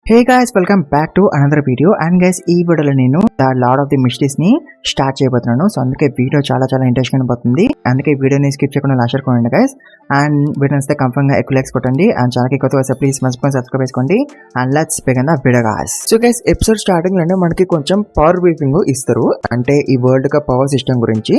Hey guys welcome back to another video and guys ఈ వీడియోలో నేను the lord of the mysteries ని start చేయబోతున్నాను. సో అందుకే వీడియో చాలా ఇంట్రెస్టింగ్ అయిపోతుంది. అందుకే వీడియోని స్కిప్ చేయకుండా లాస్ట్ వరకు చూడండి గైస్. అండ్ వీడియో నచ్చితే కంఫర్మ్ గా ఎక్కువ లైక్స్ కొట్టండి అండ్ ఛానల్ కి కొత్త వస్తే ప్లీజ్ మర్చిపోయి సబ్స్క్రైబ్ చేసుకోండి and let's begin the video guys. So guys episode starting లోనే మనకి కొంచెం పవర్ బ్రీఫింగ్ ఇస్తారు, అంటే ఈ వరల్డ్ కప్ పవర్ సిస్టమ్ గురించి.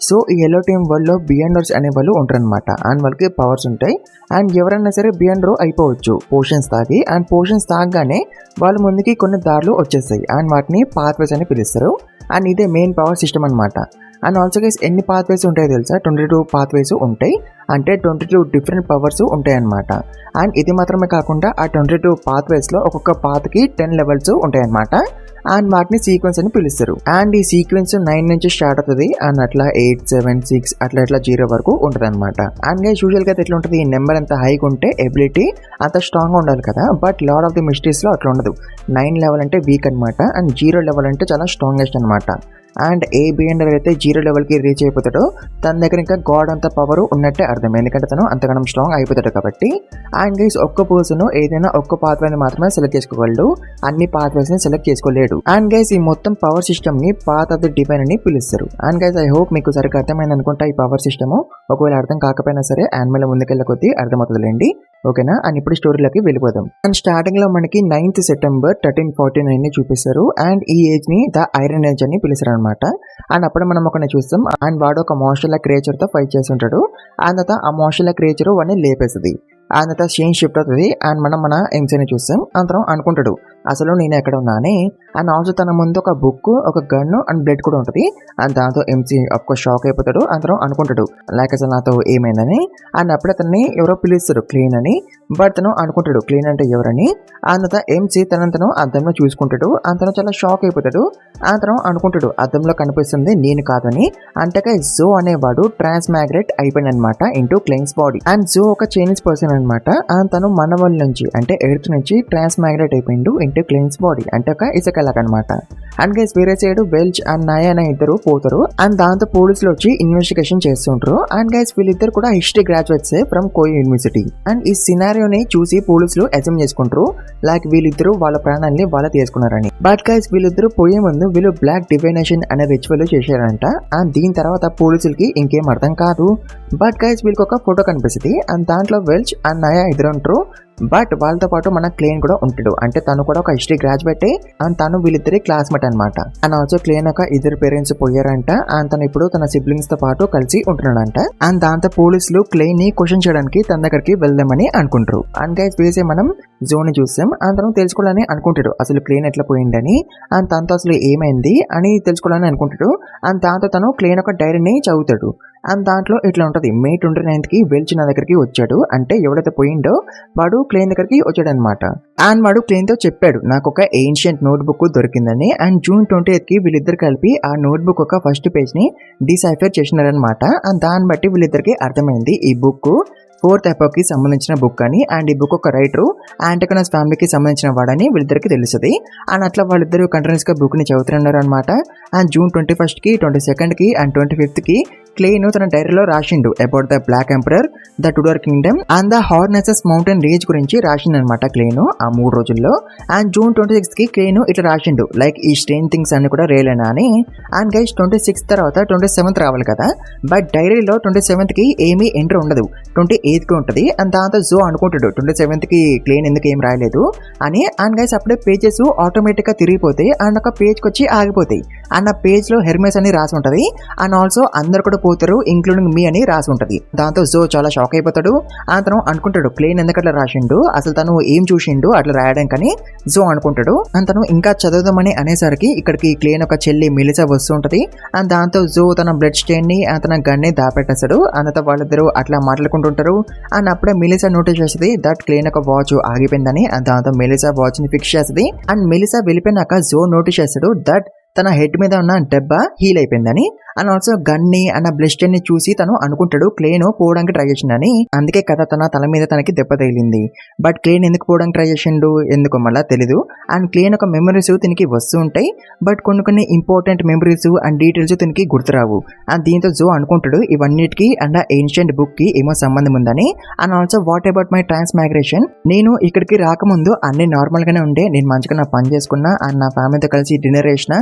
సో ఈ ఎల్లో టీమ్ వరల్డ్ లో బియాండర్స్ అనే వాళ్ళు ఉంటారనమాట అండ్ వాళ్ళకి పవర్స్ ఉంటాయి అండ్ ఎవరైనా సరే బియాండర్ అయిపోవచ్చు పోషన్స్ తాగి. అండ్ పోషన్స్ తాగగానే వాళ్ళ ముందుకి కొన్ని దారులు వచ్చేస్తాయి అండ్ వాటిని పాత్వేస్ అని పిలుస్తారు. అండ్ ఇదే మెయిన్ పవర్ సిస్టమ్ అనమాట. అండ్ ఆల్సో గైస్ ఎన్ని పాత్వేస్ ఉంటాయో తెలుసా? 22 పాత్వేస్ ఉంటాయి, అంటే 22 డిఫరెంట్ పవర్స్ ఉంటాయి అనమాట. అండ్ ఇది మాత్రమే కాకుండా ఆ 22 పాత్వేస్ లో ఒక్కొక్క పాత్కి 10 లెవెల్స్ ఉంటాయి అనమాట. అండ్ వాటిని సీక్వెన్స్ అని పిలుస్తారు. అండ్ ఈ సీక్వెన్స్ 9 నుంచి స్టార్ట్ అవుతుంది అండ్ అట్లా 8, 7, 6 అట్లా 0 వరకు ఉంటుంది అనమాట. అండ్ గైస్ యూజువల్ గా ఎట్లా ఉంటుంది, ఈ నెంబర్ ఎంత హైగా ఉంటే ఎబిలిటీ అంత స్ట్రాంగ్ ఉండాలి కదా. But lord of the mysteries లో అట్లా ఉండదు. 9 లెవెల్ అంటే వీక్ అనమాట అండ్ 0 లెవెల్ అంటే చాలా స్ట్రాంగెస్ట్ అనమాట. అండ్ ఏ బిఎండర్ అయితే 0 లెవెల్కి రీచ్ అయిపోతాడో తన దగ్గర ఇంకా గాడ్ అంత పవర్ ఉన్నట్టే అర్థం, ఎందుకంటే తను అంతగానం స్ట్రాంగ్ అయిపోతాడు కాబట్టి. అండ్ గైస్ ఒక్క పర్సన్ ఏదైనా ఒక్క పాత్వేని మాత్రమే సెలెక్ట్ చేసుకోగలడు, అన్ని పాత్వేస్ ని సెలెక్ట్ చేసుకోలేడు. అండ్ గైస్ ఈ మొత్తం పవర్ సిస్టమ్ ని పాత్ ఆఫ్ ది డివైన్ అని పిలుస్తారు. అండ్ గైస్ ఐ హోప్ మీకు సరిగ్గా అర్థమైంది అనుకుంటా ఈ పవర్ సిస్టమ్. ఒకవేళ అర్థం కాకపోయినా సరే యానిమల్ ముందుకెళ్ళ కొద్దీ అర్థమవుతుందిలేండి, ఓకేనా. అండ్ ఇప్పుడు స్టోరీలోకి వెళ్ళిపోదాం. అండ్ స్టార్టింగ్ లో మనకి 9th సెప్టెంబర్ 1349 ని చూపిస్తారు. అండ్ ఈ ఏజ్ ని ద ఐరన్ ఏజ్ అని పిలుస్తారు అనమాట. అండ్ అప్పుడు మనం ఒకరిని చూస్తాం అండ్ వాడు ఒక మోస్టల్ క్రియేచర్ తో ఫైట్ చేస్తుంటాడు. అండ్ తర్వాత ఆ మోస్టల్ క్రియేచర్ వాడిని లేపేస్తుంది. అండ్ తర్వాత సీన్ షిఫ్ట్ అవుతుంది అండ్ మనం మన ఎంసీని చూస్తాం. అతను అనుకుంటాడు అసలు నేను ఎక్కడ ఉన్నానే. అండ్ ఆల్సో తన ముందు ఒక బుక్, ఒక గన్ అండ్ బ్లడ్ కూడా ఉంటుంది. అండ్ దాంతో ఎంసీ ఒక షాక్ అయిపోతాడు. అతను అనుకుంటాడు లైక్ అసలు నాతో ఏమైందని. అండ్ అప్పుడు అతన్ని ఎవరో పిలుస్తారు క్లీన్ అని. బట్ తను అనుకుంటాడు క్లీన్ అంటే ఎవరని. అండ్ తర్వాత ఎంసీ తను అద్దంలో చూసుకుంటాడు. అతను చాలా షాక్ అయిపోతాడు. అతను అనుకుంటాడు అద్దంలో కనిపిస్తుంది నేను కాదని. అంటే జో అనేవాడు ట్రాన్స్మాగ్రేట్ అయిపోయింది అనమాట ఇంటూ క్లెయిన్స్ బాడీ. అండ్ జో ఒక చైనీస్ పర్సన్ అనమాట. అండ్ తను మన వాళ్ళ నుంచి అంటే ఎర్త్ నుంచి ట్రాన్స్మాగ్రేట్ అయిపోయిండు ఇంటూ క్లెయిన్స్ బాడీ, అంటే ఒక ఇసుకలాగా అనమాట. అండ్ గైస్ వేరే సైడ్ వెల్చ్ అండ్ నాయా అనే ఇద్దరు పోతారు. అండ్ దాంతో పోలీసులు వచ్చి ఇన్వెస్టిగేషన్ చేస్తుంటారు. అండ్ గైస్ వీళ్ళిద్దరు కూడా హిస్టరీ గ్రాడ్యుయేట్స్ ఫ్రమ్ కోయి యూనివర్సిటీ. అండ్ ఈ సినారియోని చూసి పోలీసులు అజ్యూమ్ చేసుకుంటారు లైక్ వీళ్ళిద్దరు వాళ్ళ ప్రాణాలని వాళ్ళ తీసుకున్నారని. బట్ గైస్ వీళ్ళిద్దరు పోయే ముందు వీళ్ళు బ్లాక్ డివైనేషన్ అనే రిచువల్ చేశారంట. అండ్ దీని తర్వాత పోలీసులకి ఇంకేం అర్థం కాదు. బట్ గైస్ వీళ్ళకి ఒక ఫోటో కనిపిస్తుంది అండ్ దాంట్లో వెల్చ్ అండ్ నాయా ఇద్దరు ఉంటారు. బట్ వాళ్ళతో పాటు మన క్లేన్ కూడా ఉంటాడు, అంటే తను కూడా ఒక హిస్టరీ గ్రాడ్యుయేట్ అండ్ తను వీళ్ళిద్దరి క్లాస్మేట్ అనమాట. అండ్ ఆల్సో క్లేన్ ఒక ఇద్దరు పేరెంట్స్ పోయారంట అండ్ తను ఇప్పుడు తన సిబ్లింగ్స్ తో పాటు కలిసి ఉంటున్నాడంట. అండ్ దాంతో పోలీసులు క్లేన్ ని క్వశ్చన్ చేయడానికి తన దగ్గరికి వెళ్దామని అనుకుంటారు. అండ్ గైస్ వేసే మనం జోన్ ని చూస్తాం. అండ్ తను తెలుసుకోవాలని అనుకుంటాడు అసలు క్లేన్ ఎట్లా పోయిందని అండ్ తనతో అసలు ఏమైంది అని తెలుసుకోవాలని అనుకుంటాడు. అండ్ దాంతో తను క్లేన్ ఒక డైరీని చదువుతాడు. అండ్ దాంట్లో ఇట్లా ఉంటుంది, May 29th కి వెల్చ్ నా దగ్గరికి వచ్చాడు, అంటే ఎవడైతే పోయిండో వాడు క్లేన్ దగ్గరికి వచ్చాడు అనమాట. అండ్ వాడు క్లేన్ తో చెప్పాడు నాకు ఒక ఏన్షియంట్ నోట్బుక్ దొరికిందని. అండ్ June 20th కి వీళ్ళిద్దరు కలిపి ఆ నోట్బుక్ ఒక ఫస్ట్ పేజ్ ని డిసైఫర్ చేసినారనమాట. అండ్ దాన్ని బట్టి వీళ్ళిద్దరికి అర్థమైంది ఈ బుక్ 4th ఎపోక్ కి సంబంధించిన బుక్ అని. అండ్ ఈ బుక్ ఒక రైటరు యాంటగనస్ ఫ్యామిలీకి సంబంధించిన వాడని వీళ్ళిద్దరికి తెలుస్తుంది. అండ్ అట్లా వాళ్ళిద్దరు కంటిన్యూస్ గా బుక్ ని చదువుతున్నారు అనమాట. అండ్ June 21st కి 22nd కి అండ్ 25th కి క్లేన్ తన డైరీలో రాసిండు about the black emperor, the Tudor kingdom and the Harnesses mountain range గురించి రాసిండు అనమాట క్లేన్ ఆ 3 రోజుల్లో. అండ్ June 26th కి క్లేన్ ఇట్లా రాసిండు లైక్ ఈ స్ట్రేంజ్ థింగ్స్ అన్ని కూడా రేలేనా అని. అండ్ గైస్ 26th తర్వాత 27th రావాలి కదా, బట్ డైరీలో 27th కి ఏమీ ఎంట్రీ ఉండదు, 28th కి ఉంటుంది. అండ్ దాంతో జో అనుకుంటాడు 27th కి క్లేన్ ఎందుకు ఏం రాయలేదు అని. అండ్ గైస్ అప్పుడే పేజెస్ ఆటోమేటిక్ గా తిరిగిపోతాయి అండ్ ఒక పేజ్ కి వచ్చి ఆగిపోతాయి. అండ్ ఆ పేజ్ లో హెర్మెస్ అని రాసి ఉంటది. అండ్ ఆల్సో అందరు కూడా పోతారు ఇంక్లూడింగ్ మీ అని రాసి ఉంటది. దాంతో జో చాలా షాక్ అయిపోతాడు. అతను అనుకుంటాడు క్లేన్ ఎందుకట్లా రాసిండు, అసలు తను ఏం చూసిండు అట్లా రాయడానికని జో అనుకుంటాడు. అండ్ తను ఇంకా చదువుదామని అనేసరికి ఇక్కడికి క్లేన్ ఒక చెల్లి మిలిసా వస్తుంటది. అండ్ దాంతో జో తన బ్లడ్ స్టెయిన్ ని తన గన్ ని దాపెట్టేస్తాడు. అంత వాళ్ళిద్దరు అట్లా మాట్లాడుకుంటుంటారు. అండ్ అప్పుడే మెలిసా నోటీస్ చేస్తుంది దట్ క్లేన్ ఒక వాచ్ ఆగిపోయిందని. దాంతో మెలిసా వాచ్ ని ఫిక్స్ చేస్తుంది. అండ్ మెలిసా వెళ్ళిపోయినాక జో నోటీస్ చేస్తాడు దట్ తన హెడ్ మీద ఉన్న దెబ్బ హీల్ అయిపోయిందని అండ్ ఆల్సో గన్ని అండ్ ఆ బ్లెస్టర్ ని చూసి తను అనుకుంటాడు క్లేను పోవడానికి ట్రై చేసిండని. అందుకే కదా తన తల మీద తనకి దెబ్బ తగిలింది. బట్ క్లేన్ ఎందుకు పోవడానికి ట్రై చేసిండు ఎందుకు మళ్ళా తెలీదు. అండ్ క్లేన్ ఒక మెమరీస్ తినికి వస్తూ ఉంటాయి. బట్ కొన్ని ఇంపార్టెంట్ మెమరీస్ అండ్ డీటెయిల్స్ తినికి గుర్తురావు. అండ్ దీంతో జో అనుకుంటాడు ఇవన్నిటికి అండ్ ఆ ఏన్షియంట్ బుక్ కి ఏమో సంబంధం ఉందని. And also what about my transmigration, నేను ఇక్కడికి రాకముందు అన్ని నార్మల్ గానే ఉండే, నేను మంచిగా నా పని చేసుకున్నా అండ్ నా ఫ్యామిలీతో కలిసి డిన్నర్ చేసిన.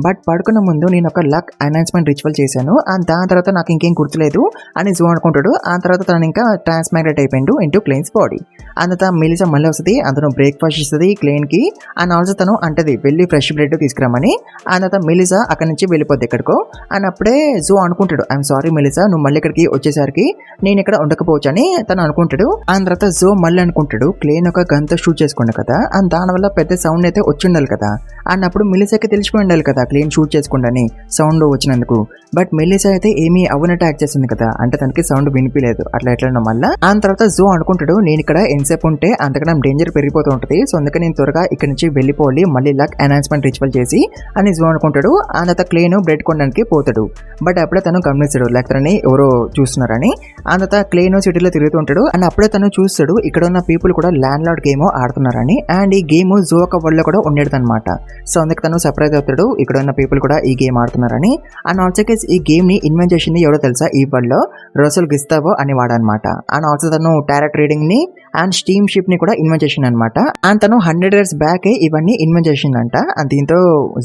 బట్ పడుకున్న ముందు నేను ఒక లక్ అనౌన్స్మెంట్ రిచువల్ చేశాను అండ్ దాని తర్వాత నాకు ఇంకేం గుర్తులేదు అని జో అనుకుంటాడు. ఆ తర్వాత తను ఇంకా ట్రాన్స్మైగ్రేట్ అయిపోయిండు ఇంటూ క్లేన్స్ బాడీ. అంత మెలిసా మళ్ళీ వస్తుంది, అతను బ్రేక్ఫాస్ట్ ఇస్తుంది క్లేన్ కి. అండ్ ఆల్సో తను అంటది వెళ్ళి ఫ్రెష్ బ్రెడ్ తీసుకురామని. అండ్ తర్వాత మెలిసా అక్కడి నుంచి వెళ్ళిపోద్ది ఎక్కడికో. అండ్ అప్పుడే జో అనుకుంటాడు ఐఎమ్ సారీ మెలిసా, నువ్వు మళ్ళీ ఇక్కడికి వచ్చేసరికి నేను ఇక్కడ ఉండకపోవచ్చు అని తను అనుకుంటాడు. అండ్ తర్వాత జో మళ్ళీ అనుకుంటాడు క్లేన్ ఒక గన్తో షూట్ చేసుకోండి కదా అండ్ దానివల్ల పెద్ద సౌండ్ అయితే వచ్చి ఉండాలి కదా. అండ్ అప్పుడు మెలిసాకి తెలిసిపోయి ఉండాలి కదా క్లేన్ షూట్ చేసుకోండి సౌండ్ వచ్చినందుకు. బట్ మెలిసా అయితే ఏమీ అవునట్టు యాక్ట్ చేస్తుంది కదా, అంటే తనకి సౌండ్ వినిపించలేదు. అట్లా ఎట్లా మళ్ళీ ఆ తర్వాత జో అనుకుంటాడు నేను ఇక్కడ ఎంతసేపు ఉంటే అంతకన్నా డేంజర్ పెరిగిపోతూ ఉంటుంది, సో అందుకే నేను త్వరగా ఇక్కడ నుంచి వెళ్ళిపోవాలి మళ్ళీ లక్ అనౌన్స్మెంట్ రిచువల్ చేసి అని జో అనుకుంటాడు. ఆ తర్వాత క్లేన్ బ్రెడ్ కొనడానికి పోతాడు. బట్ అప్పుడే తను గమనిస్తాడు లైక్ తనని ఎవరో చూస్తున్నారని. ఆ తర్వాత క్లేన్ సిటీలో తిరుగుతుంటాడు. అండ్ అప్పుడే తను చూస్తాడు ఇక్కడ ఉన్న పీపుల్ కూడా ల్యాండ్ లార్డ్ గేమ్ ఆడుతున్నారని. అండ్ ఈ గేమ్ జో ఒక వరల్డ్ లో కూడా ఉండేది అనమాట. సో అందుకే తను సర్ప్రైజ్ అవుతాడు ఇక్కడ ఉన్న పీపుల్ కూడా ఈ గేమ్ ఆడుతున్నారని. అండ్ ఆల్సో ఈ గేమ్ ని ఇన్వెంట్ చేసింది ఎవరో తెలుసా ఈ వరల్డ్ లో, రసల్ గిస్తావో అని వాడనమాట. అండ్ ఆల్సో తను టారెట్ రీడింగ్ ని అండ్ స్టీమ్ షిప్ ని కూడా ఇన్వెంట్ చేసింది అనమాట. అండ్ తను 100 years బ్యాక్ ఇవన్నీ ఇన్వెంట్ చేసిందంట. దీంతో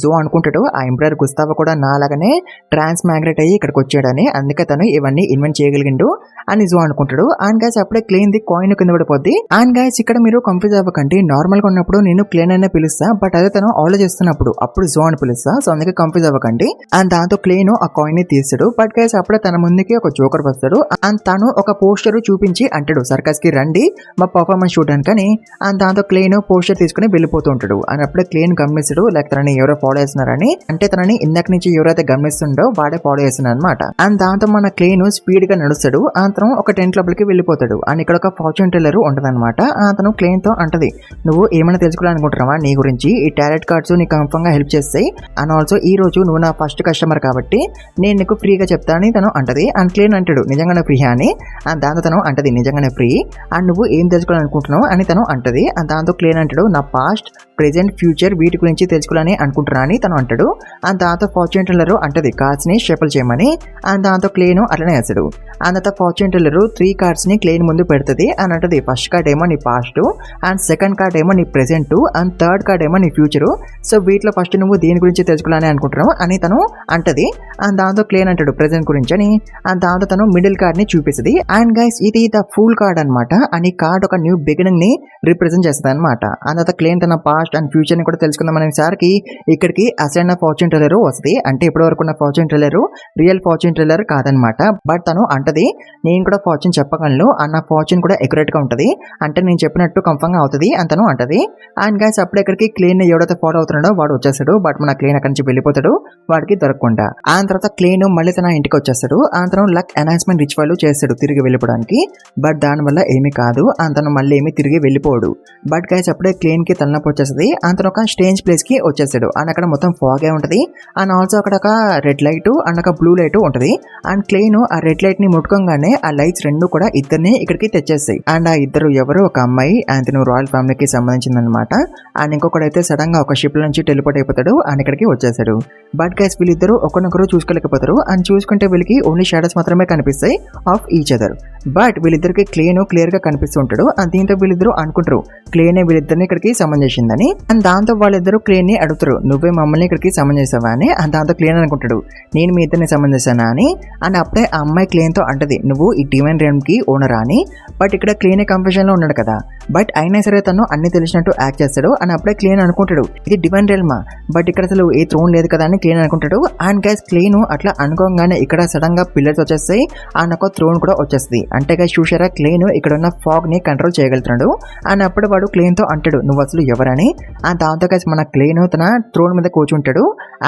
జో అనుకుంటాడు ఆ ఎంపరర్ గుస్తావో కూడా నాలాగానే ట్రాన్స్మైగ్రేట్ అయ్యి ఇక్కడికి వచ్చాడని, అందుకే తను ఇవన్నీ ఇన్వెంట్ చేయగలిగిండు అని జో అనుకుంటాడు. అండ్ గైస్ అప్పుడే క్లేన్ ది కాయిన్ కింద పడిపోద్ది. అండ్ గైస్ ఇక్కడ మీరు కన్ఫ్యూజ్ అవ్వకండి, నార్మల్ గా ఉన్నప్పుడు నేను క్లేన్ అనే పిలుస్తా, బట్ అదే తను ఆల్రెడీ చేస్తున్నప్పుడు అప్పుడు జో అని పిలుస్తా, సో అందుకే కన్ఫ్యూజ్ అవ్వకండి. అండ్ దాంతో క్లేన్ ఆ కాయిన్ ని తీస్తాడు. బట్ గైస్ అప్పుడే తన ముందుకి ఒక జోకర్ వస్తాడు. అండ్ తను ఒక పోస్టర్ చూపించి అంటాడు సర్కస్ కి రండి మా పర్ఫార్మెన్స్ చూడడానికి అని. అండ్ దాంతో క్లేన్ పోస్టర్ తీసుకుని వెళ్ళిపోతూ ఉంటాడు. అండ్ అప్పుడే క్లేన్ గమనిస్తాడు లైక్ తనని ఎవరో ఫాలో చేస్తున్నారని, అంటే తనని ఇందాక నుంచి ఎవరైతే గమనిస్తుండో వాడే ఫాలో చేస్తున్నాడు అనమాట. అండ్ దాంతో మన క్లేన్ స్పీడ్ గా నడుస్తాడు. అతను ఒక టెంట్ లోపలికి వెళ్ళిపోతాడు. అండ్ ఇక్కడ ఒక ఫార్చ్యూన్ టెల్లర్ ఉంటది అనమాట. అతను క్లేన్ తో అంటది నువ్వు ఏమైనా తెలుసుకోవాలనుకుంటున్నావా నీ గురించి, ఈ టారెట్ కార్డ్స్ నీకు కన్ఫర్మ్ గా హెల్ప్ చేస్తాయి. అండ్ ఆల్సో ఈ రోజు నువ్వు నా ఫస్ట్ కస్టమర్ కాబట్టి నేను నీకు ఫ్రీగా చెప్తానని తను అంటది. అండ్ క్లేన్ అంటాడు నిజంగానే ఫ్రీ అని. అండ్ దాంతో తను అంటది నిజంగానే ఫ్రీ అండ్ నువ్వు ఏం తెలుసుకోవాలనుకుంటున్నావు అని తను అంటది. అండ్ దాంతో క్లేన్ అంటాడు నా పాస్ట్ ప్రెజెంట్ ఫ్యూచర్ వీటి గురించి తెలుసుకోవాలని అనుకుంటున్నా అని తను అంటాడు. అండ్ దాంతో ఫార్చ్యూన్ టెల్లర్ అంటది కార్డ్స్ ని షఫల్ చేయమని. అండ్ దాంతో క్లేన్ అట్లనే వేస్తాడు. అండ్ తర్వాత ఫార్చ్యూన్ టెల్లర్ 3 కార్డ్స్ ని క్లేన్ ముందు పెడుతుంది. అని అంటది ఫస్ట్ కార్డ్ ఏమో నీ పాస్ట్ అండ్ సెకండ్ కార్డ్ ఏమో నీ ప్రెజెంట్ అండ్ థర్డ్ కార్డ్ ఏమో నీ ఫ్యూచర్, సో వీటిలో ఫస్ట్ నువ్వు దేని గురించి తెలుసుకోవాలని అనుకుంటున్నావు అని తను అంటది. అండ్ దాంతో క్లేన్ అంటాడు ప్రెజెంట్ గురించి అని. అండ్ దాంతో తను మిడిల్ కార్డ్ ని చూపిస్తుంది. అండ్ గైస్ ఇది ద ఫూల్ కార్డ్ అనమాట. అండ్ ఈ కార్డ్ ఒక న్యూ బిగినింగ్ ని రిప్రజెంట్ చేస్తుంది అనమాట. అండ్ తర్వాత క్లేన్ తన పాస్ట్ అండ్ ఫ్యూచర్ ని కూడా తెలుసుకుందాం అనేసరికి ఇక్కడికి అసైన్ ఫార్చ్యూన్ టెల్లర్ వస్తుంది. అంటే ఇప్పటి వరకు ఉన్న fortune teller real fortune teller కాదనమాట. బట్ తను అంటది నేను కూడా ఫార్చ్యూన్ చెప్పగలను అన్న ఫార్చ్యూన్ కూడా ఎక్యురేట్ గా ఉంటది, అంటే నేను చెప్పినట్టు కన్ఫర్మ్ గా అవుతుంది అని తను అంటది. అండ్ గైస్ అప్పుడు ఇక్కడికి క్లేన్ ఎవడైతే ఫాలో అవుతున్నాడో వాడు వచ్చేస్తాడు. బట్ మన క్లేన్ అక్కడి నుంచి వెళ్ళిపోతాడు వాడికి దొరకకుండా. ఆ తర్వాత క్లేన్ మళ్ళీ తన ఇంటికి వచ్చేస్తాడు. తను లక్ అనౌన్స్మెంట్ రిచువల్ చేస్తాడు తిరిగి వెళ్ళిపోవడానికి. బట్ దానివల్ల ఏమీ కాదు, తను మళ్ళీ ఏమీ తిరిగి వెళ్ళిపోడు. బట్ గైస్ అప్పుడే క్లేన్ కి తలనొప్పి వచ్చేస్తుంది. తను ఒక స్ట్రేంజ్ ప్లేస్ కి వచ్చేస్తాడు. అండ్ అక్కడ మొత్తం ఫాగే ఉంటది. అండ్ ఆల్సో అక్కడ ఒక రెడ్ లైట్ అండ్ ఒక బ్లూ లైట్ ఉంటది. అండ్ క్లేన్ ఆ రెడ్ లైట్ ని ముట్టుకోగానే ఆ లైట్స్ రెండు కూడా ఇద్దరిని ఇక్కడికి తెచ్చేస్తాయి. అండ్ ఆ ఇద్దరు ఎవరు ఒక అమ్మాయి తను రాయల్ ఫ్యామిలీకి సంబంధించింది అనమాట. అండ్ ఇంకొకడైతే సడన్ గా ఒక షిప్ నుంచి టెలిపోర్ట్ అయిపోతాడు అండ్ ఇక్కడికి వచ్చేసాడు. బట్ గైస్ వీళ్ళిద్దరు ఒకరినొకరు చూసుకోలేకపోతారు. అండ్ చూసుకుంటే వీళ్ళకి ఓన్లీ షాడోస్ మాత్రమే కనిపిస్తాయి ఆఫ్ ఈచ్ అదర్. బట్ వీళ్ళిద్దరికి క్లేన్ క్లియర్ గా కనిపిస్తూ ఉంటాడు. అండ్ దీంతో వీళ్ళిద్దరు అనుకుంటారు క్లేనే వీళ్ళిద్దరిని ఇక్కడికి సమన్ చేసిందని. అండ్ దాంతో వాళ్ళిద్దరు క్లేన్ ని అడుగుతారు నువ్వే మమ్మల్ని ఇక్కడికి సమన్ చేసావా అని. అండ్ దాంతో క్లేన్ అనుకుంటాడు నేను మీ ఇద్దరిని సమన్ చేశానా అని. అండ్ అప్పుడే ఆ అమ్మాయి క్లేన్ తో అంటది నువ్వు ఈ డివైన్ రేమ్ కి ఓనరా అని. బట్ ఇక్కడ క్లేన్ కన్ఫ్యూజన్ లో ఉన్నాడు కదా, బట్ అయినా సరే తను అన్ని తెలిసినట్టు యాక్ట్ చేస్తాడు. అండ్ అప్పుడే క్లేన్ అనుకుంటాడు ఇది డివైన్ రేల్మా, బట్ ఇక్కడ అసలు ఏ థ్రోన్ లేదు కదా అని క్లేన్ అనుకుంటాడు. అండ్ గైస్ క్లేన్ అట్లా అనుకోగానే ఇక్కడ సడన్ గా పిల్లర్స్ వచ్చేస్తాయి అండ్ ఒక థ్రోన్ కూడా వచ్చేస్తుంది. అంటే గైస్ చూసారా క్లేన్ ఇక్కడ ఉన్న ఫాగ్ ని కంట్రోల్ చేయగలుగుతున్నాడు. అండ్ అప్పుడు వాడు క్లేన్ తో అంటాడు నువ్వు అసలు ఎవరని. అండ్ దాంతో గైస్ మన క్లేన్ తన థ్రోన్ మీద కూర్చుంటాడు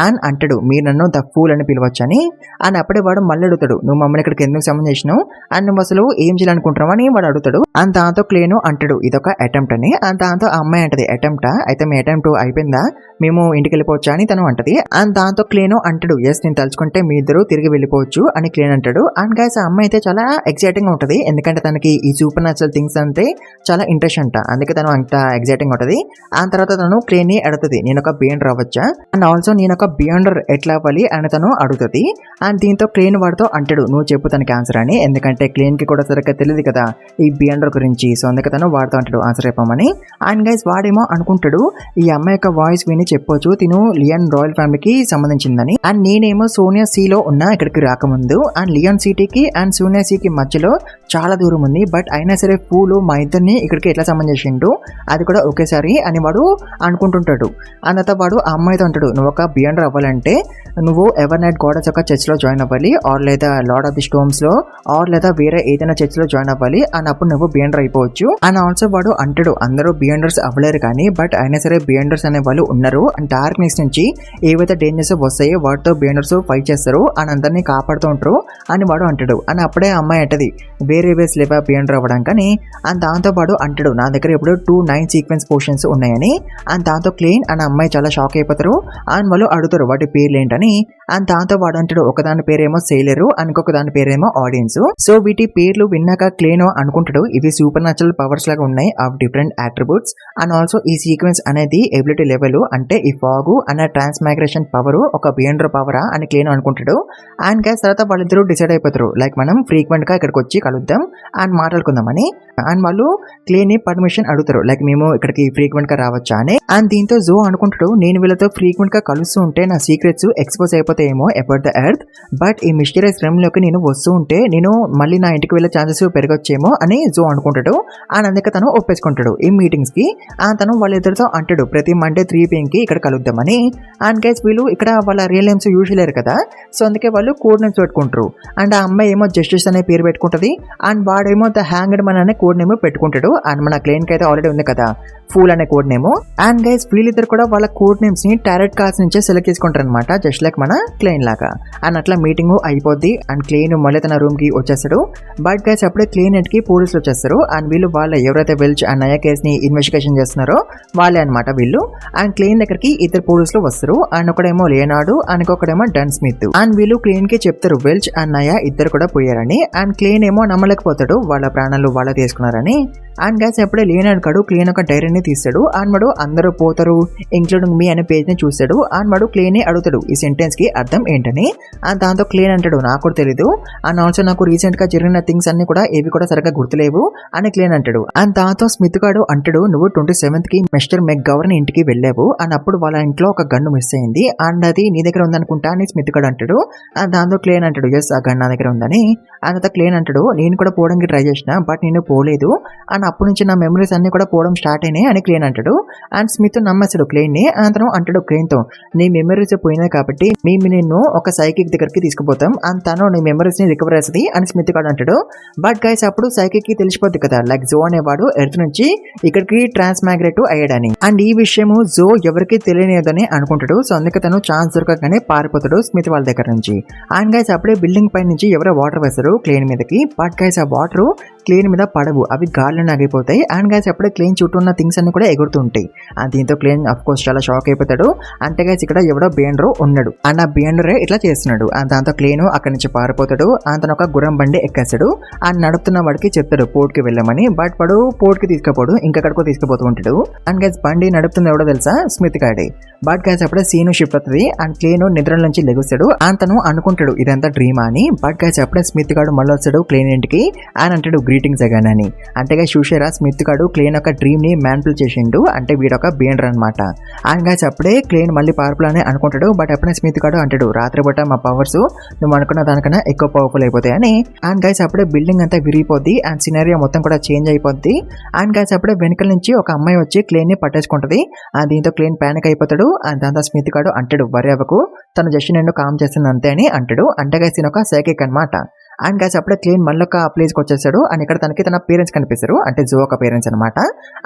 అండ్ అంటాడు మీరు నన్ను ద ఫూల్ అని పిలవచ్చని. అండ్ అప్పుడే వాడు మళ్ళీ అడుగుతాడు నువ్వు మమ్మల్ని ఇక్కడికి ఎందుకు సమన్ చేసినావు అండ్ నువ్వు అసలు ఏం చేయాలనుకుంటున్నావు అని వాడు అడుగుతాడు. అండ్ దాంతో క్లేన్ అంటాడు ఇదొక అటెంప్ట్ అని. అండ్ దాంతో ఆ అమ్మాయి అంటది అటెంప్టా, అయితే మీ అటెంప్ట్ అయిపోయిందా, మేము ఇంటికి వెళ్ళిపోవచ్చా అని తను అంటది. అండ్ దాంతో క్లేన్ అంటాడు ఎస్ నేను తలుచుకుంటే మీ ఇద్దరు తిరిగి వెళ్ళిపోవచ్చు అని క్లేన్ అంటాడు. అండ్ గైస్ ఆ అమ్మాయి అయితే చాలా ఎక్సైటింగ్ గా ఉంటది, ఎందుకంటే తనకి ఈ సూపర్ న్యాచురల్ థింగ్స్ అంటే చాలా ఇంట్రెస్ట్ అంట, అందుకే తను అంత ఎక్సైటింగ్ ఉంటది. ఆ తర్వాత తను క్లేన్ ని అడుగుతుంది నేను ఒక బియాండర్ అవ్వచ్చా అండ్ ఆల్సో నేను ఒక బియాండర్ ఎట్లా అవ్వాలి అని తను అడుగుతుంది. అండ్ దీంతో క్లేన్ వాడితో అంటాడు నువ్వు చెప్పు తనకి ఆన్సర్ అని, ఎందుకంటే క్లేన్ కి కూడా సరిగ్గా తెలియదు కదా ఈ బియాండర్ గురించి, సో అందుకే తను వాడితో అంటాడు ఆన్సర్ చెప్పమని. అండ్ గైస్ వాడేమో అనుకుంటాడు ఈ అమ్మాయి యొక్క వాయిస్ విని చెప్పొచ్చు తిను లియాన్ రాయల్ ఫ్యామిలీకి సంబంధించిందని. అండ్ నేనేమో సోనియా సి లో ఉన్నా ఇక్కడికి రాకముందు, అండ్ లియాన్ సిటీకి అండ్ సోనియా సికి మధ్యలో చాలా దూరం ఉంది, బట్ అయినా సరే పూలు మా ఇద్దరిని ఇక్కడికి ఎట్లా సంబంధం చేసిండు అది కూడా ఒకేసారి అని వాడు అనుకుంటుంటాడు. అన్నత వాడు ఆ అమ్మాయితో అంటాడు నువ్వు ఒక బియాండర్ అవ్వాలంటే నువ్వు ఎవర్ నైట్ గాడెస్ యొక్క చర్చ్ లో జాయిన్ అవ్వాలి, ఆర్ లేదా లార్డ్ ఆఫ్ ది స్టోమ్స్ లో, ఆర్ లేదా వేరే ఏదైనా చర్చ్ లో జాయిన్ అవ్వాలి అన్నప్పుడు నువ్వు బియాండర్ అయిపోవచ్చు. అండ్ ఆల్సో వాడు అంటాడు అందరూ బియాండర్స్ అవ్వలేరు కానీ బట్ అయినా సరే బియాండర్స్ అనే వాళ్ళు ఉన్నారు, అండ్ డార్క్నెస్ నుంచి ఏవైతే డేంజర్స్ వస్తాయో వాటితో బియాండర్స్ ఫైట్ చేస్తారు అని అందరినీ కాపాడుతూ ఉంటారు అని వాడు అంటాడు. అని అప్పుడే అమ్మాయి అంటది వేరే వేస్ లేవా బియాండర్ అవ్వడం కానీ. అండ్ దాంతో వాడు అంటాడు నా దగ్గర ఇప్పుడు 2 9 సీక్వెన్స్ పోర్షన్స్ ఉన్నాయని. అండ్ దాంతో క్లేన్ అనే అమ్మాయి చాలా షాక్ అయిపోతారు అండ్ వాళ్ళు అడుగుతారు వాటి పేర్లు ఏంటని. అండ్ దాంతో వాడు అంటాడు ఒకదాని పేరేమో సేలరు ఇంకొక దాని పేరేమో ఆడియన్స్. సో వీటి పేర్లు విన్నాక క్లేన్ అనుకుంటాడు ఇవి సూపర్ న్యాచురల్ పవర్స్ లాగా ఉన్నాయి of different attributes. And also ఈ సీక్వెన్స్ అనేది ఎబిలిటీ లెవెల్, అంటే ఈ ఫాగ్ అనే ట్రాన్స్మైగ్రేషన్ పవర్ ఒక బియాండర్ పవరా అని క్లేన్ అనుకుంటాడు. అండ్ గైస్ తర్వాత వాళ్ళిద్దరూ డిసైడ్ అయిపోతారు లైక్ మనం ఫ్రీక్వెంట్ గా ఇక్కడికి వచ్చి కలుద్దాం అండ్ మాట్లాడుకుందామని. అండ్ వాళ్ళు క్లేన్ ని పర్మిషన్ అడుగుతారు లైక్ మేము ఇక్కడికి ఫ్రీక్వెంట్ గా రావచ్చా అని. అండ్ దీంతో జో అనుకుంటాడు నేను వీళ్ళతో ఫ్రీక్వెంట్ గా కలుస్తూ ఉంటే నా సీక్రెట్స్ ఎక్స్పోజ్ అయిపోతాయేమో అబౌట్ ద ఎర్త్, బట్ ఈ మిస్టీరియస్ రెమ్ లోకి నేను వస్తూ ఉంటే నేను మళ్ళీ నా ఇంటికి వెళ్ళే ఛాన్సెస్ పెరగొచ్చేమో అని జో అనుకుంటాడు. అండ్ అందుకే తను ఒప్పేసుకుంటాడు ఈ మీటింగ్స్ కి. తను వాళ్ళిద్దరితో అంటాడు ప్రతి మండే 3 PM కి ఇక్కడ కలుద్దామని. అండ్ గైస్ వీళ్ళు ఇక్కడ వాళ్ళ రియల్ నేమ్స్ యూజ్ లేరు కదా, సో అందుకే వాళ్ళు కోడ్ నేమ్స్ పెట్టుకుంటారు. అండ్ ఆ అమ్మాయి ఏమో జస్టిస్ అనే పేరు పెట్టుకుంటది అండ్ వాడేమో ద హ్యాంగ్డ్ మన్ అనే కోడ్ నేమ్ పెట్టుకుంటాడు. అండ్ మన క్లెయిన్ కి అయితే ఆల్రెడీ ఉంది కదా ఫూల్ అనే కోడ్ నేమ్. అండ్ గైస్ వీళ్ళిద్దరు కూడా వాళ్ళ కోడ్ నేమ్స్ ని టారెట్ కార్డ్స్ నుంచే సెలెక్ట్ చేసుకుంటారు అనమాట, జస్ట్ లైక్ మన క్లెయిన్ లాగా. అండ్ అట్లా మీటింగ్ అయిపోద్ది అండ్ క్లెయిన్ మళ్ళీ తన రూమ్ కి వచ్చేస్తాడు. బట్ గైస్ అప్పుడే క్లెయిన్ కి పోలీసులు వచ్చేస్తారు అండ్ వీళ్ళు వాళ్ళ ఎవరైతే వెల్చ్ అండ్ నయా కేస్ ని ఇన్వెస్టిగేషన్ చేస్తున్నారో వాళ్ళే అనమాట వీళ్ళు. అండ్ క్లెయిన్ దగ్గరికి 2 పోలీసులు వస్తారు అండ్ ఒకడేమో లేనాడు అండ్ ఇంకొకడేమో డన్ స్మిత్. అండ్ వీళ్ళు క్లెయిన్ కి చెప్తారు వెల్చ్ అండ్ నయా ఇద్దరు కూడా పోయారని. అండ్ క్లెయిన్ ఏమో నమ్మలేకపోతాడు వాళ్ళ ప్రాణాలు వాళ్ళ తీసుకున్నారని. అండ్ గైస్ ఎప్పుడే లేనాడు కాడు క్లెయిన్ ఒక డైరీని తీస్తాడు అండ్ వాడు అందరూ పోతారు ఇంక్లూడింగ్ మీ అనే పేజ్ ని చూస్తాడు. అండ్ వాడు క్లెయిన్ ని అడుగుతాడు ఈ సెంటెన్స్ కి అర్థం ఏంటని. అండ్ దాంతో క్లెయిన్ అంటాడు నాకు కూడా తెలీదు అండ్ ఆల్సో నాకు రీసెంట్ గా జరిగిన థింగ్స్ అన్ని కూడా ఏవి కూడా సరిగ్గా గుర్తులేవు అని క్లెయిన్ అంటాడు. అండ్ దాంతో స్మిత్ గాడు అంటాడు నువ్వు 27th కి మిస్టర్ మెక్ గవర్ని ఇంటికి వెళ్ళావు అండ్ అప్పుడు వాళ్ళ ఇంట్లో ఒక గన్ను మిస్ అయింది అండ్ అది నీ దగ్గర ఉందనుకుంటా అని స్మిత్ గాడు అంటాడు. అండ్ దాంతో క్లెయిన్ అంటాడు ఎస్ ఆ గన్ నా దగ్గర ఉందని. అండ్ క్లెయిన్ అంటాడు నేను కూడా పోవడానికి ట్రై చేసిన బట్ నేను పోలేదు అండ్ అప్పటి నుంచి నా మెమరీస్ అన్ని కూడా పోవడం స్టార్ట్ అయినాయి అని క్లెయిన్ అంటాడు. అండ్ స్మిత్ నమ్మేస్తాడు క్లెయిన్ ని. అతను అంటాడు క్లెయిన్ తో నీ మెమరీస్ పోయినాయి కాబట్టి మేము నిన్ను ఒక సైకిక్ దగ్గరికి తీసుకుపోతాం అండ్ తను నీ మెమరీస్ ని రికవర్ చేస్తుంది అని స్మిత్ గాడు అంటాడు. బట్ గైస్ అప్పుడు సైకిక్ కి తెలిసిపోద్ది కదా లైక్ జో అనేవాడు ఎర్త్ నుంచి ఇక్కడికి ట్రాన్స్మైగ్రేట్ అయ్యాడని. అండ్ ఈ విషయము జో ఎవరికి తెలియనిదని అనుకుంటాడు. సో అందుకే తను ఛాన్స్ దొరకగానే పారిపోతాడు స్మిత్ వాళ్ళ దగ్గర నుంచి. అండ్ గైస్ అప్పుడే బిల్డింగ్ పై నుంచి ఎవరో వాటర్ వేస్తారు క్లెయిన్ మీదకి. బట్ గైస్ ఆ వాటర్ క్లెయిన్ మీద పడవు, అవి గాలిలో ఆగిపోతాయి. అండ్ గైస్ అప్పుడే క్లెయిన్ చుట్టూ ఉన్న థింగ్స్ అన్ని కూడా ఎగురుతుంటాయి. అండ్ దీంతో క్లెయిన్ అఫ్ కోర్స్ చాలా షాక్ అయిపోతాడు. అంటే గైస్ ఇక్కడ ఎవడో బియాండర్ ఉన్నాడు అండ్ ఆ బియాండరే ఇట్లా చేస్తున్నాడు. అండ్ దాంతో క్లెయిన్ అక్కడి నుంచి పారిపోతాడు. అతను ఒక గుర్రం బండి ఎక్కేస్తాడు అండ్ నడుపుతున్న వాడికి చెప్తాడు పోర్ట్ కి వెళ్ళమని. బట్ వాడు పోర్ట్ కి తీసుకుపోడు ఇంకెక్కడికో తీసుకుపోతూ ఉంటాడు. అండ్ గైస్ బండి నడుపుతుంది ఎవడో తెలుసా స్మిత్ గాడి. బట్ గైస్ అప్పుడే సీను షిఫ్ట్ అవుతుంది అండ్ క్లెయిన్ నిద్ర నుంచి లెగుస్తాడు. అతను అనుకుంటాడు ఇదంతా డ్రీమా అని. బట్ గైస్ అప్పుడే స్మిత్ గాడు మళ్ళీ వస్తాడు క్లెయిన్ ఇంటికి అని అంటాడు గ్రీటింగ్స్ అగాన్ అని. అంటే గైస్ చూసారా స్మిత్ గాడు క్లెయిన్ ఒక డ్రీమ్ ని మ్యాన్పుల్ చేసిండు, అంటే వీడొక బియాండర్ అనమాట. అండ్ గైస్ అప్పుడే క్లెయిన్ మళ్ళీ పవర్ఫుల్ అని అనుకుంటాడు. బట్ అప్పుడే స్మిత్ గాడు అంటాడు రాత్రిపూట మా పవర్స్ నువ్వు అనుకున్న దానికన్నా ఎక్కువ పవర్ఫుల్ అయిపోతాయి అని. అండ్ గైస్ అప్పుడే బిల్డింగ్ అంతా విరిగిపోద్ది అండ్ సినారియో మొత్తం కూడా చేంజ్ అయిపోద్ది. అండ్ గైస్ అప్పుడే వెనకల నుంచి ఒక అమ్మాయి వచ్చి క్లెయిన్ ని పట్టేసుకుంటది. దీంతో క్లెయిన్ పానిక్ అయిపోతాడు. అండ్ దాంతో స్మిత్ గాడు అంటాడు వరి అవ్వకు తను జస్ట్ నిన్ను కామ్ చేస్తుంది అంతే అని అంటాడు. అంటే గైస్ ఒక సైకిక్ అనమాట. అండ్ గైస్ అప్పుడే క్లేన్ మళ్ళీ ఒక ప్లేస్ కి వచ్చేసాడు. అండ్ ఇక్కడ తనకి తన పేరెంట్స్ కనిపిస్తారు, అంటే జో ఒక పేరెంట్స్ అనమాట.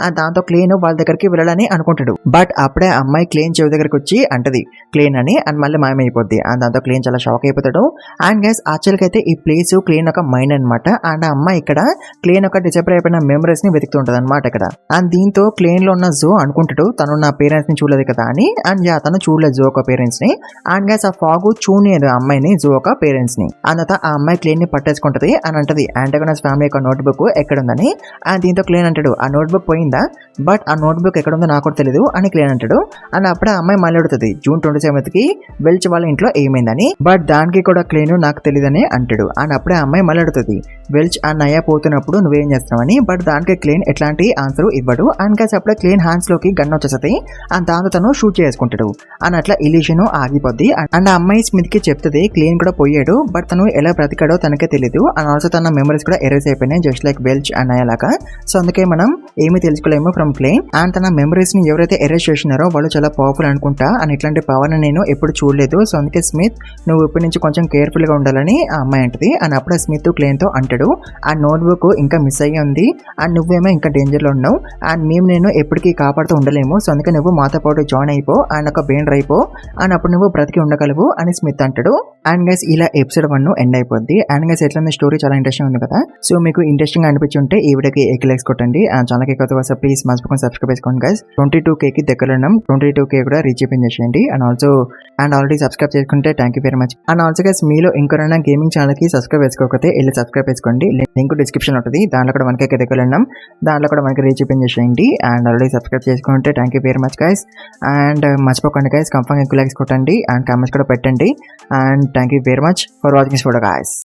అండ్ దాంతో క్లేన్ వాళ్ళ దగ్గరికి వెళ్ళాలని అనుకుంటాడు. బట్ అప్పుడే అమ్మాయి క్లేన్ చెవి దగ్గరికి వచ్చి అంటది క్లేన్ అని, అండ్ మళ్ళీ మాయమైపోద్ది. అండ్ దాంతో క్లేన్ చాలా షాక్ అయిపోతాడు. అండ్ గైస్ యాక్చువల్గా అయితే ఈ ప్లేస్ క్లేన్ ఒక మైండ్ అనమాట. అండ్ ఆ అమ్మాయి ఇక్కడ క్లేన్ ఒక డిసపేర్ అయిపోయిన మెమరీస్ ని వెతుకుతుంటది అనమాట ఇక్కడ. అండ్ దీంతో క్లేన్ లో ఉన్న జో అనుకుంటాడు తను నా పేరెంట్స్ ని చూడలేదు కదా అని. అండ్ తను చూడలేదు జో ఒక పేరెంట్స్ ని. అండ్ గైస్ ఆ ఫాగు చూడలేదు ఆ అమ్మాయిని, జో ఒక పేరెంట్స్ ని. అండ్ ఆ అమ్మాయి క్లేన్ ని పట్టేసుకుంటది అని అంటది యాంటాగోనస్ ఫ్యామిలీ యొక్క నోట్ బుక్ ఎక్కడుందని. అండ్ దీంతో క్లేన్ అంటాడు ఆ నోట్ బుక్ పోయిందా, బట్ ఆ నోట్ బుక్ ఎక్కడుందో నాకు కూడా తెలియదు అని క్లేన్ అంటాడు. అండ్ అప్పుడే ఆ అమ్మాయి మళ్ళీ అడుగుతుంది జూన్ 27th కి వెల్చ్ వాళ్ళ ఇంట్లో ఏమైందని. బట్ దానికి కూడా క్లేన్ నాకు తెలియదని అంటాడు. అండ్ అప్పుడే ఆ అమ్మాయి మళ్ళీ అడుగుతుంది వెల్చ్ ఆ నయ్య పోతున్నప్పుడు నువ్వేం చేస్తావని. బట్ దానికి క్లేన్ ఎట్లాంటి ఆన్సర్ ఇవ్వడు. అండ్ కాసి అప్పుడే క్లేన్ హ్యాండ్స్ లోకి గన్ వచ్చేస్తుంది. అండ్ దాంతో తను షూట్ చేసుకుంటాడు. అండ్ అట్లా ఇల్యూషన్ ఆగిపోద్ది. అండ్ ఆ అమ్మాయి స్మిత్ కి చెప్తుంది క్లేన్ కూడా పోయాడు, బట్ తను ఎలా బ్రతికాడో తనకే తెలియదు. అండ్ ఆల్సో తన మెమరీస్ కూడా ఎరేజ్ అయిపోయినాయి జస్ట్ లైక్ వెల్చ్ అండ్ అయ్యేలాగా. సో అందుకే మనం ఏమీ తెలుసుకోలేము ఫ్రమ్ క్లేన్. అండ్ తన మెమరీస్ ని ఎవరైతే ఎరేజ్ చేసినారో వాళ్ళు చాలా పవర్ఫుల్ అనుకుంటా. అండ్ ఇట్లాంటి పవర్ ని నేను ఎప్పుడు చూడలేదు. సో అందుకే స్మిత్ నువ్వు ఇప్పటి నుంచి కొంచెం కేర్ఫుల్ గా ఉండాలని ఆ అమ్మాయి అంటది. అండ్ అప్పుడే స్మిత్ క్లేన్ తో అంటాడు ఆ నోట్ బుక్ ఇంకా మిస్ అయ్యి ఉంది అండ్ నువ్వేమో ఇంకా డేంజర్ లో ఉన్నావు అండ్ మేము నేను ఎప్పటికీ కాపాడుతూ ఉండలేము. సో అందుకే నువ్వు మాతో పాటు జాయిన్ అయిపో అండ్ ఒక బేండర్ అయిపో అండ్ అప్పుడు నువ్వు బ్రతికి ఉండగలవు అని స్మిత్ అంటాడు. అండ్ గైస్ ఇలా ఎపిసోడ్ 1 ఎండ్ అయిపోద్ది. అండ్ గైస్ ఎట్లా స్టోరీ చాలా ఇంట్రెస్టింగ్ ఉంది కదా. సో మీకు ఇంట్రెస్టింగ్ అనిపించి ఉంటే ఈ వీడియోకి లైక్స్ కొట్టండి. అండ్ ఛానల్కి కొత్త వస్తే ప్లీజ్ మర్చిపోకుండా సబ్స్క్రైబ్ చేసుకోండి గైస్. 22K కి దగ్గరలో ఉన్నాం. 22K కూడా రీచ్ చేయండి. అండ్ ఆల్రెడీ సబ్స్క్రైబ్ చేసుకుంటే thank you very much. And also guys మీలో ఇంకొరైనా గేమింగ్ ఛానల్ కి సబ్స్క్రైబ్ చేసుకోకపోతే వెళ్ళి సబ్స్క్రైబ్ చేసుకోండి. లింక్ డిస్క్రిప్షన్ ఉంటుంది. దాంట్లో కూడా 1K దగ్గరలో ఉన్నాం. దాంట్లో కూడా మనకి రీచ్ చేయండి. అండ్ ఆల్రెడీ సబ్స్క్రైబ్ చేసుకుంటే thank you very much guys. And మర్చిపోకండి గైస్, కంఫర్మ్ ఎక్కువ లైక్స్ కొట్టండి అండ్ కామెంట్స్ కూడా పెట్టండి. And thank you very much for watching this video guys.